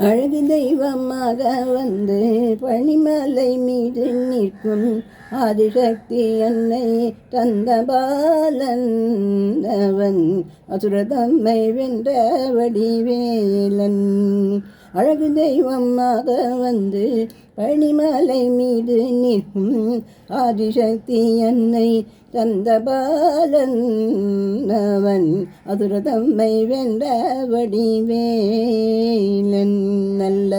அழகு தெய்வமாக வந்து பனிமலை மீது நிற்கும் ஆதிசக்தி என்னை தந்த பாலன் அவன் அசுரதம்மை வென்ற வடிவேலன். அழகு தெய்வமாக வந்து பனிமலை மீது நிற்கும் ஆதிசக்தி என்னை தந்த பாலன் அவன் அசுரதம்மை வென்ற வடிவேலன். நல்ல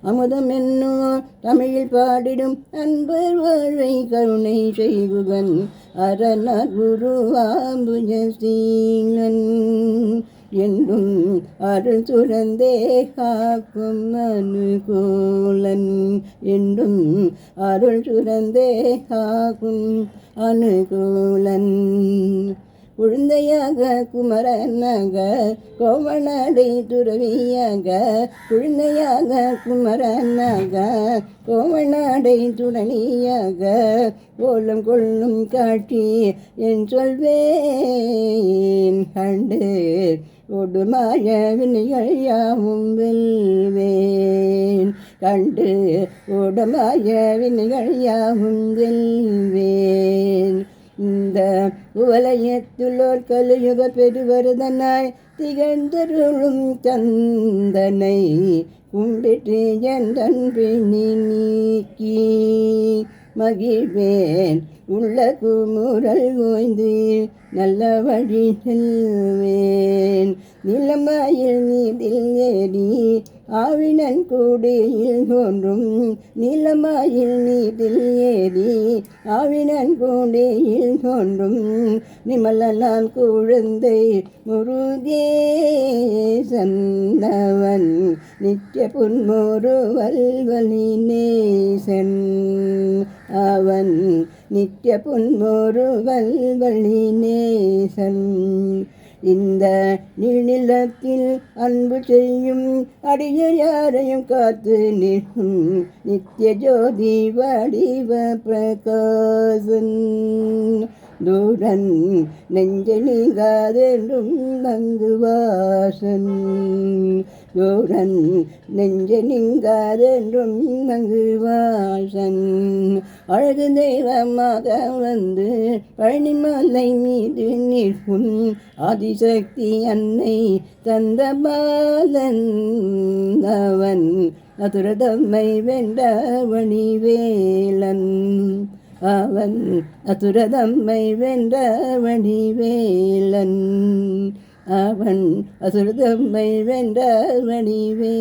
அமுதம் என்னும் தமிழில் பாடிடும் அன்பர் வாழ்வை கருணை செய்குவன் அரணர் குருவாம்புஜசீலன். என்றும் அருள் சுரந்தே காக்கும் அனுகூலன். என்றும் அருள் சுரந்தே காக்கும் அனுகூலன். குழந்தையாக குமரனாக கோவணடை துறவியாக குழந்தையாக குமரனாக கோவணடை துறனியாக கோலம் கொள்ளும் காட்சி என் சொல்வேன் கண்டு ஒடுமாய வினைகள் யாவும் வெல்வேன். கண்டு ஒடுமாய வினைகள் யாவும் வெல்வேன். இந்த உவலயத்துள்ளோர் கலியுக பெருவருதனாய் திகழ்ந்தருளும் கந்தனை கும்பிட்டு என் பிணி நீக்கி மகிழ்வேன். உள்ள குமுறல் ஓய்ந்து நல்ல வழி செல்வேன். நிலமாயில் நீதில் ஏறி ஆவினன் கூடியில் தோன்றும் நிலமாயில் நீதில் ஏறி ஆவினன் கூடியில் தோன்றும் நிமலனாம் குழந்தை முருகேசன் அவன் நித்திய புன்மொரு வல்வலி நேசன். அவன் நித்திய புன்மொரு வல்வலி நேசன். இந்த நீநிலத்தில் அன்பு செய்யும் அடியர் யாரையும் காத்து நிற்கும் நித்திய ஜோதி வடிவ பிரகாசன். தூரன் நெஞ்ச நீங்காதென்றும் மங்குவாசன். தூரன் நெஞ்ச நீங்காதென்றும் மங்குவாசன். அழகு தெய்வமாக வந்து பழனிமலை மீது நிற்கும் ஆதிசக்தி அன்னை தந்த பாலன் அவன் அசுரதம்மை வென்ற வடிவேலன். அவன் அசுரதம்மை வென்ற வடிவேலன். அவன் அசுரதம்மை வென்ற வடிவேலன்.